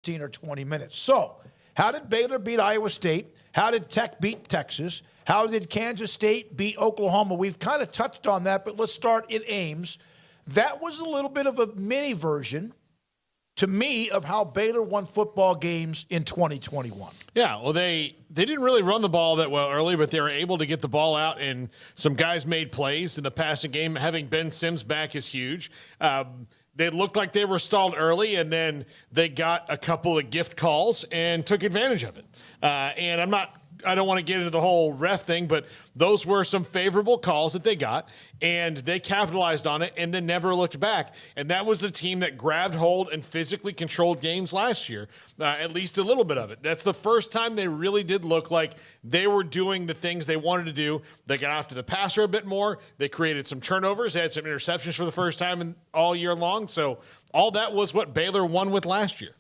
15 or 20 minutes. So, how did Baylor beat Iowa State? How did Tech beat Texas? How did Kansas State beat Oklahoma? We've kind of touched on that, but let's start in Ames. That was a little bit of a mini version, to me, of how Baylor won football games in 2021. Yeah, well, they didn't really run the ball that well early, but they were able to get the ball out, and some guys made plays in the passing game. Having Ben Sims back is huge. They looked like they were stalled early, and then they got a couple of gift calls and took advantage of it. And I don't want to get into the whole ref thing, but those were some favorable calls that they got, and they capitalized on it and then never looked back. And that was the team that grabbed hold and physically controlled games last year, at least a little bit of it. That's the first time they really did look like they were doing the things they wanted to do. They got after the passer a bit more. They created some turnovers. They had some interceptions for the first time all year long. So all that was what Baylor won with last year.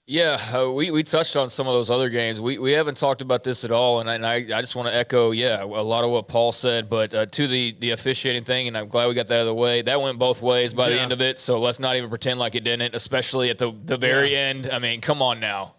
Yeah, we touched on some of those other games. We haven't talked about this at all, and I just want to echo, a lot of what Paul said. But to the officiating thing, and I'm glad we got that out of the way, that went both ways by the end of it, so let's not even pretend like it didn't, especially at the very end. I mean, come on now.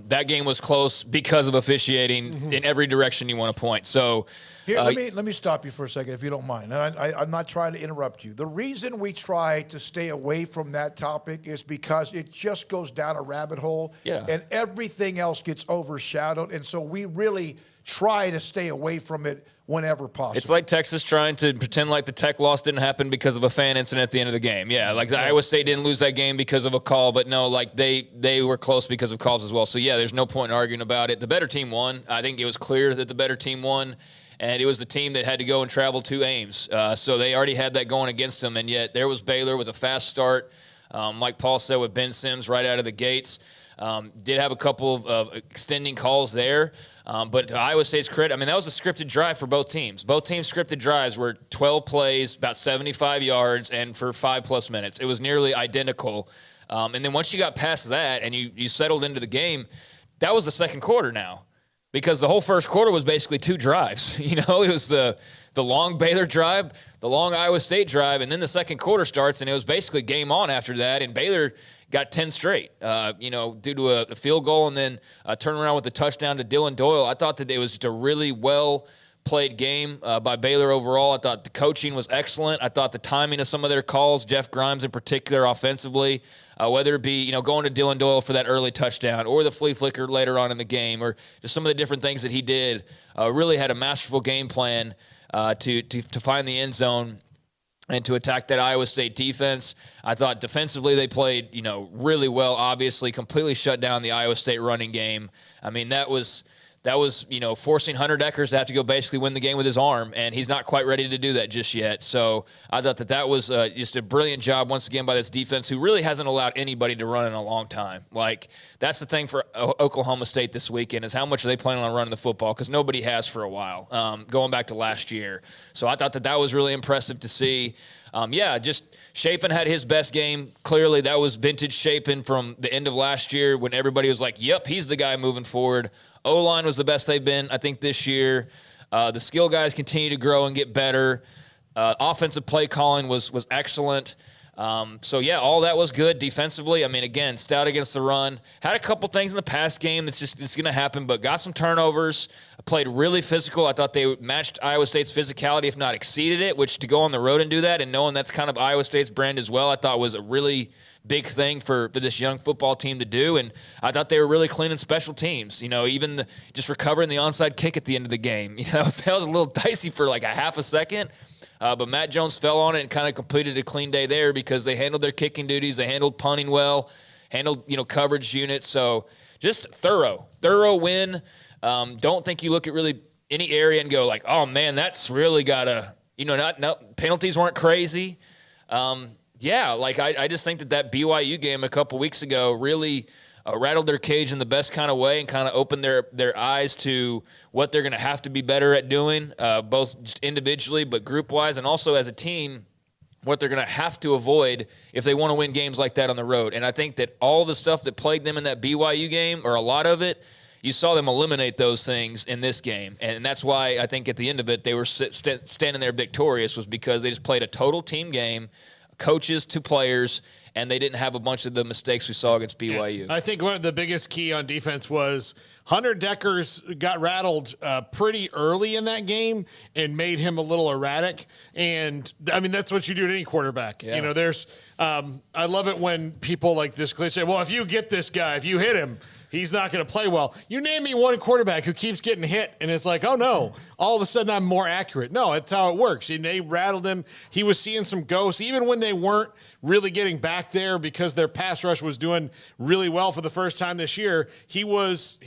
That game was close because of officiating in every direction you want to point. So here, let me stop you for a second, if you don't mind. And I'm not trying to interrupt you. The reason we try to stay away from that topic is because it just goes down a rabbit hole, and everything else gets overshadowed. And so we really try to stay away from it whenever possible. It's like Texas trying to pretend like the Tech loss didn't happen because of a fan incident at the end of the game. Yeah, like the Iowa State didn't lose that game because of a call, but no, like they were close because of calls as well. So, there's no point in arguing about it. The better team won. I think it was clear that the better team won. And it was the team that had to go and travel to Ames. So they already had that going against them. And yet there was Baylor with a fast start. Like Paul said, with Ben Sims right out of the gates. Did have a couple of extending calls there. But to Iowa State's credit, that was a scripted drive for both teams. Both teams' scripted drives were 12 plays, about 75 yards, and for 5+ minutes. It was nearly identical. And then once you got past that and you settled into the game, that was the second quarter now. Because the whole first quarter was basically 2 drives. It was the long Baylor drive, the long Iowa State drive, and then the second quarter starts, and it was basically game on after that, and Baylor got 10 straight, due to a field goal and then a turnaround with a touchdown to Dylan Doyle. I thought that it was just a really well-played game by Baylor overall. I thought the coaching was excellent. I thought the timing of some of their calls, Jeff Grimes in particular offensively, whether it be, going to Dylan Doyle for that early touchdown or the flea flicker later on in the game or just some of the different things that he did, really had a masterful game plan to find the end zone and to attack that Iowa State defense. I thought defensively they played, really well, obviously, completely shut down the Iowa State running game. That was, forcing Hunter Deckers to have to go basically win the game with his arm, and he's not quite ready to do that just yet. So I thought that was just a brilliant job once again by this defense, who really hasn't allowed anybody to run in a long time. Like, that's the thing for Oklahoma State this weekend, is how much are they planning on running the football, because nobody has for a while, going back to last year. So I thought that was really impressive to see. Just Shapen had his best game. Clearly, that was vintage Shapen from the end of last year when everybody was like, yep, he's the guy moving forward. O-line was the best they've been, I think, this year. The skill guys continue to grow and get better. Offensive play calling was excellent. All that was good defensively. Again, stout against the run. Had a couple things in the past game it's going to happen, but got some turnovers. Played really physical. I thought they matched Iowa State's physicality, if not exceeded it, which to go on the road and do that, and knowing that's kind of Iowa State's brand as well, I thought was a really big thing for this young football team to do. And I thought they were really clean in special teams. Even just recovering the onside kick at the end of the game. That was a little dicey for like a half a second. But Matt Jones fell on it and kind of completed a clean day there because they handled their kicking duties. They handled punting well, handled, coverage units. So just thorough win. Don't think you look at really any area and go like, oh, man, that's really got to, penalties weren't crazy. I just think that BYU game a couple weeks ago really rattled their cage in the best kind of way and kind of opened their eyes to what they're going to have to be better at doing, both just individually but group-wise, and also as a team, what they're going to have to avoid if they want to win games like that on the road. And I think that all the stuff that plagued them in that BYU game, or a lot of it, you saw them eliminate those things in this game. And that's why I think at the end of it they were standing there victorious, was because they just played a total team game, coaches to players, and they didn't have a bunch of the mistakes we saw against BYU. I think one of the biggest key on defense was Hunter Deckers got rattled pretty early in that game and made him a little erratic. And, I mean, that's what you do to any quarterback. Yeah. You know, there's I love it when people like this cliche, well, if you get this guy, if you hit him, he's not going to play well. You name me one quarterback who keeps getting hit, and it's like, oh, no, all of a sudden I'm more accurate. No, that's how it works. And they rattled him. He was seeing some ghosts, even when they weren't really getting back there because their pass rush was doing really well for the first time this year. He was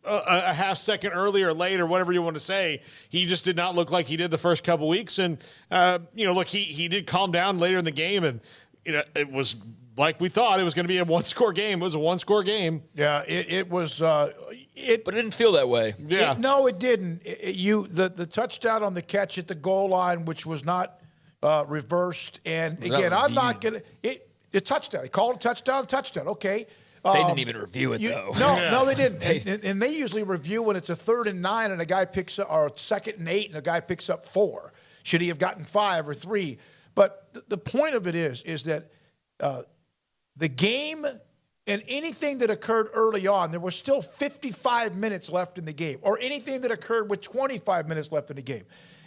a half second early or late or whatever you want to say. He just did not look like he did the first couple weeks. And, look, he did calm down later in the game, and, it was – like we thought it was going to be a one-score game. It was a one-score game. Yeah, it was. But it didn't feel that way. Yeah. No, it didn't. The touchdown on the catch at the goal line, which was not reversed. And again, I'm not going to – a touchdown. He called a touchdown, Okay. They didn't even review it, though. No, they didn't. And they usually review when it's a 3rd and 9 and a guy picks up – or 2nd and 8 and a guy picks up 4. Should he have gotten 5 or 3? But the point of it is that the game and anything that occurred early on, there was still 55 minutes left in the game, or anything that occurred with 25 minutes left in the game.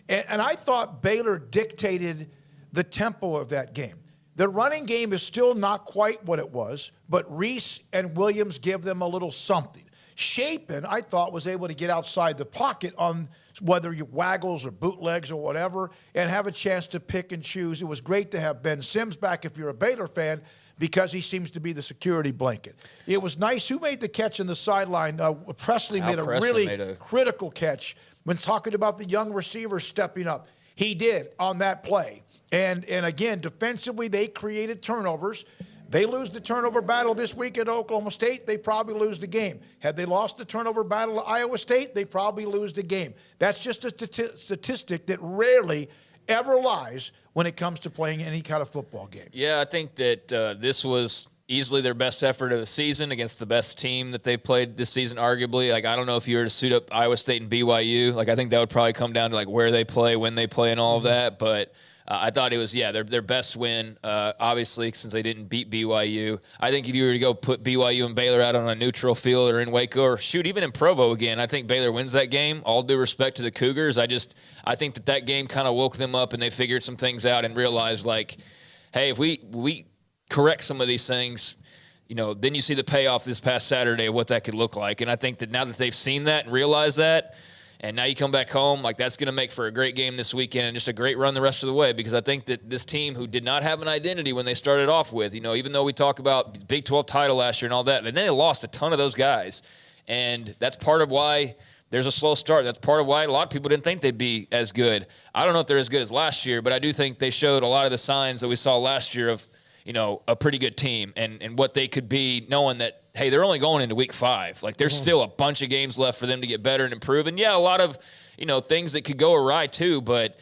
And I thought Baylor dictated the tempo of that game. The running game is still not quite what it was, but Reese and Williams give them a little something. Shapen, I thought, was able to get outside the pocket on whether you waggles or bootlegs or whatever and have a chance to pick and choose. It was great to have Ben Sims back if you're a Baylor fan, because he seems to be the security blanket. It was nice. Who made the catch on the sideline? Presley made a really critical catch when talking about the young receivers stepping up. He did on that play. And again, defensively, they created turnovers. They lose the turnover battle this week at Oklahoma State, they probably lose the game. Had they lost the turnover battle at Iowa State, they probably lose the game. That's just a statistic that rarely ever lies when it comes to playing any kind of football game. Yeah, I think that this was easily their best effort of the season against the best team that they played this season, arguably. Like, I don't know if you were to suit up Iowa State and BYU. Like, I think that would probably come down to, like, where they play, when they play, and all of that. But I thought it was, their best win, obviously, since they didn't beat BYU. I think if you were to go put BYU and Baylor out on a neutral field or in Waco or, shoot, even in Provo again, I think Baylor wins that game. All due respect to the Cougars. I think that game kind of woke them up and they figured some things out and realized, like, hey, if we correct some of these things, then you see the payoff this past Saturday of what that could look like. And I think that now that they've seen that and realized that, and now you come back home, like, that's going to make for a great game this weekend and just a great run the rest of the way, because I think that this team who did not have an identity when they started off with, even though we talk about Big 12 title last year and all that, and then they lost a ton of those guys. And that's part of why there's a slow start. That's part of why a lot of people didn't think they'd be as good. I don't know if they're as good as last year, but I do think they showed a lot of the signs that we saw last year of, a pretty good team and what they could be, knowing that, hey, they're only going into week 5. Like, there's still a bunch of games left for them to get better and improve. And, yeah, a lot of, things that could go awry too. But,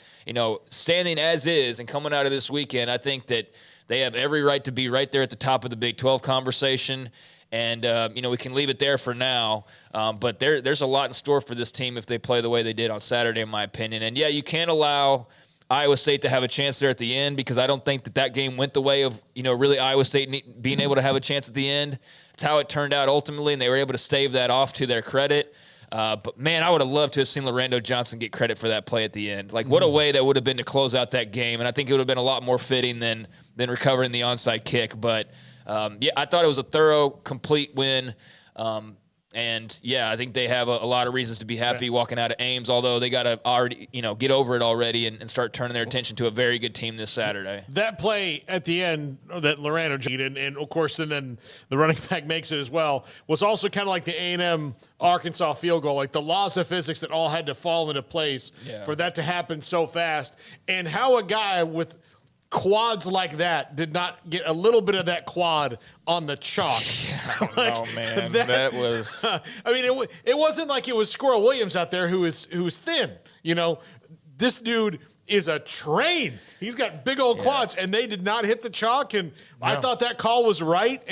standing as is and coming out of this weekend, I think that they have every right to be right there at the top of the Big 12 conversation. And, we can leave it there for now. But there's a lot in store for this team if they play the way they did on Saturday, in my opinion. And, yeah, you can't allow Iowa State to have a chance there at the end, because I don't think that game went the way of, really Iowa State being able to have a chance at the end. It's how it turned out ultimately, and they were able to stave that off to their credit. But, man, I would have loved to have seen Lorando Johnson get credit for that play at the end. Like, what a way that would have been to close out that game. And I think it would have been a lot more fitting than recovering the onside kick. But, I thought it was a thorough, complete win. And, I think they have a lot of reasons to be happy walking out of Ames, although they got to already, get over it already and start turning their attention to a very good team this Saturday. That play at the end that Lorando cheated, and of course, and then the running back makes it as well, was also kind of like the A&M Arkansas field goal, like the laws of physics that all had to fall into place for that to happen so fast. And how a guy with quads like that did not get a little bit of that quad on the chalk. Oh man, that was. I mean, it wasn't like it was Squirrel Williams out there who is thin. This dude is a train. He's got big old quads, and they did not hit the chalk. And I thought that call was right.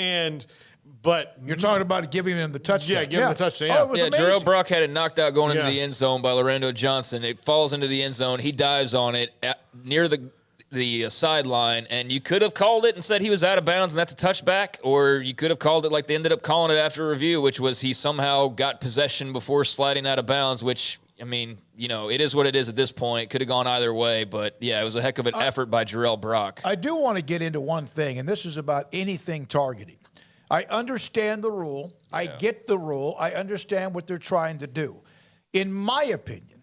But you're talking about giving him the touchdown. Yeah, giving him the touchdown. Yeah, it was amazing. Jarrell Brock had it knocked out going into the end zone by Lorando Johnson. It falls into the end zone. He dives on it near the the sideline, and you could have called it and said he was out of bounds and that's a touchback, or you could have called it like they ended up calling it after review, which was he somehow got possession before sliding out of bounds, which, I mean, it is what it is at this point. Could have gone either way, but yeah, it was a heck of an effort by Jarrell Brock. I do want to get into one thing, and this is about anything targeting. I understand the rule. I get the rule. I understand what they're trying to do. In my opinion,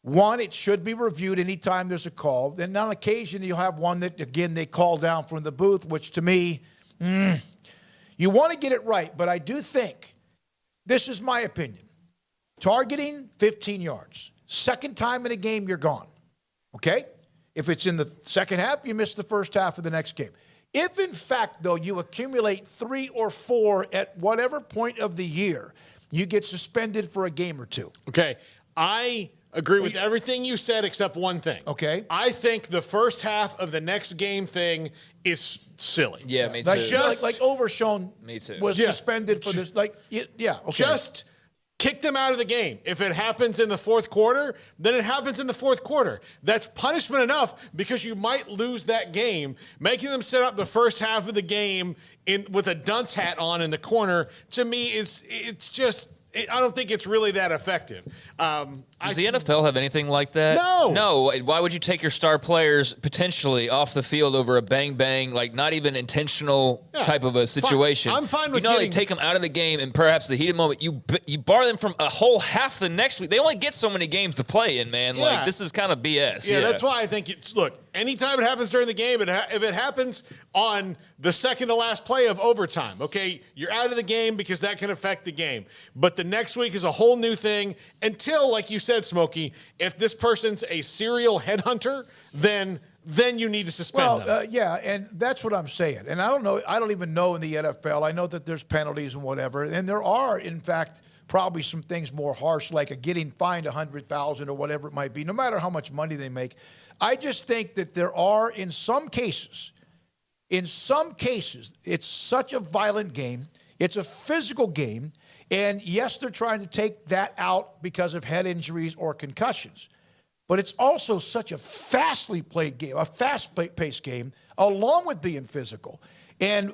one, it should be reviewed anytime there's a call. Then on occasion, you'll have one that, again, they call down from the booth, which to me, you want to get it right. But I do think, this is my opinion, targeting 15 yards. Second time in a game, you're gone. Okay? If it's in the second half, you miss the first half of the next game. If, in fact, though, you accumulate 3 or 4 at whatever point of the year, you get suspended for a game or two. Okay. I agree with everything you said except one thing. Okay. I think the first half of the next game thing is silly. Yeah, me too. Like Overshown Me too. was suspended for this. Like, yeah, okay. Just kick them out of the game. If it happens in the fourth quarter, then it happens in the fourth quarter. That's punishment enough because you might lose that game. Making them set up the first half of the game with a dunce hat on in the corner, to me, I don't think it's really that effective. Does the NFL have anything like that? No. No. Why would you take your star players potentially off the field over a bang-bang, like not even intentional type of a situation? I'm fine with only take them out of the game and perhaps the heated moment, you bar them from a whole half the next week. They only get so many games to play in, man. Yeah. Like, this is kind of BS. Yeah, that's why I think look, anytime it happens during the game, if it happens on the second to last play of overtime, okay, you're out of the game because that can affect the game. But the next week is a whole new thing until, like you said, Smokey, if this person's a serial headhunter, then you need to suspend them. Yeah, and that's what I'm saying. And I don't know. I don't even know in the NFL. I know that there's penalties and whatever, and there are, in fact, probably some things more harsh, like a getting fined $100,000 or whatever it might be, no matter how much money they make. I just think that there are, in some cases, it's such a violent game. It's a physical game. And yes, they're trying to take that out because of head injuries or concussions. But it's also such a fastly played game, a fast-paced game, along with being physical. And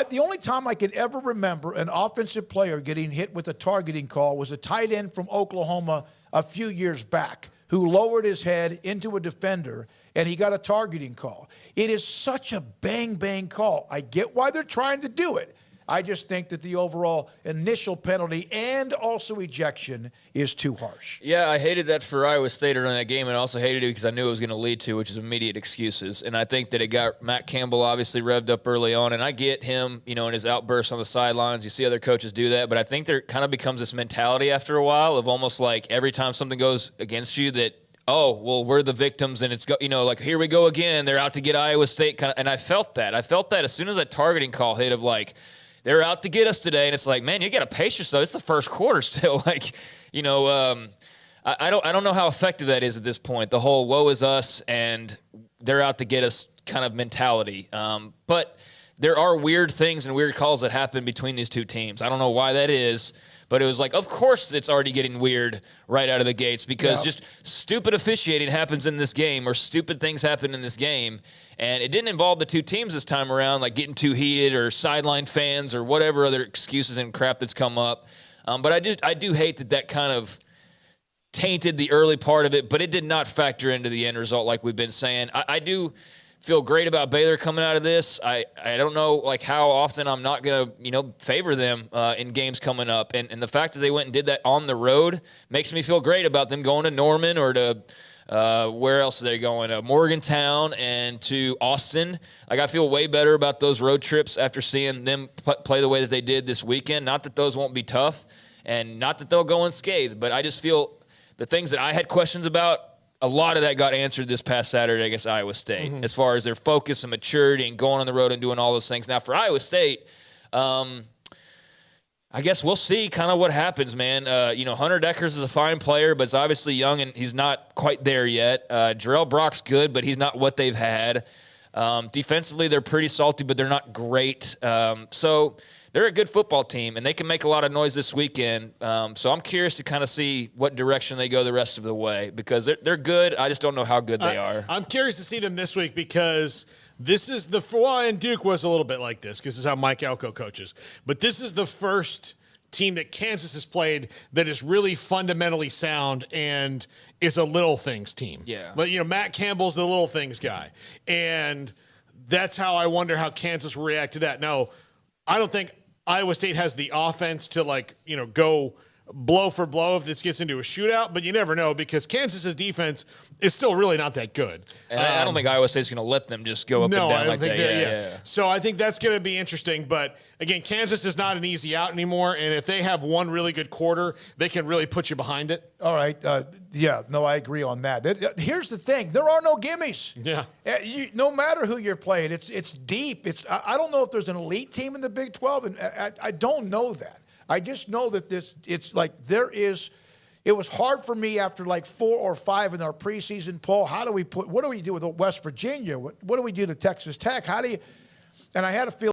the only time I can ever remember an offensive player getting hit with a targeting call was a tight end from Oklahoma a few years back who lowered his head into a defender, and he got a targeting call. It is such a bang-bang call. I get why they're trying to do it. I just think that the overall initial penalty and also ejection is too harsh. Yeah, I hated that for Iowa State during that game, and I also hated it because I knew it was going to lead to, which is immediate excuses. And I think that it got Matt Campbell obviously revved up early on, and I get him, in his outbursts on the sidelines. You see other coaches do that, but I think there kind of becomes this mentality after a while of almost like every time something goes against you that, oh, well, we're the victims, and it's like, here we go again. They're out to get Iowa State. And I felt that. As soon as that targeting call hit of like, they're out to get us today, and it's like, man, you got to pace yourself. It's the first quarter still. I don't know how effective that is at this point. The whole woe is us, and they're out to get us kind of mentality. But there are weird things and weird calls that happen between these two teams. I don't know why that is, but it was like, of course it's already getting weird right out of the gates because just stupid officiating happens in this game or stupid things happen in this game. And it didn't involve the two teams this time around, like getting too heated or sideline fans or whatever other excuses and crap that's come up. But I do hate that kind of tainted the early part of it, but it did not factor into the end result like we've been saying. I do feel great about Baylor coming out of this. I don't know like how often I'm not going to, favor them in games coming up. And the fact that they went and did that on the road makes me feel great about them going to Norman or to where else are they going? Morgantown and to Austin. Like I feel way better about those road trips after seeing them play the way that they did this weekend. Not that those won't be tough and not that they'll go unscathed, but I just feel the things that I had questions about, a lot of that got answered this past Saturday against Iowa State as far as their focus and maturity and going on the road and doing all those things. Now, for Iowa State, I guess we'll see kind of what happens, man. Hunter Deckers is a fine player, but he's obviously young and he's not quite there yet. Jarrell Brock's good, but he's not what they've had. Defensively, they're pretty salty, but they're not great. So they're a good football team, and they can make a lot of noise this weekend. So I'm curious to kind of see what direction they go the rest of the way because they're good. I just don't know how good they are. I'm curious to see them this week because this is and Duke was a little bit like this because this is how Mike Elko coaches. But this is the first team that Kansas has played that is really fundamentally sound and is a little things team. Yeah. But, Matt Campbell's the little things guy. And that's how I wonder how Kansas will react to that. Now, I don't think Iowa State has the offense to, go blow for blow if this gets into a shootout, but you never know because Kansas's defense is still really not that good. And I don't think Iowa State's going to let them just go up and down like that. Yeah. So I think that's going to be interesting. But again, Kansas is not an easy out anymore. And if they have one really good quarter, they can really put you behind it. All right. I agree on that. Here's the thing. There are no gimmies. Yeah. No matter who you're playing, it's deep. I don't know if there's an elite team in the Big 12, and I don't know that. I just know that it was hard for me after 4 or 5 in our preseason poll. What do we do with West Virginia? What do we do to Texas Tech? And I had a feeling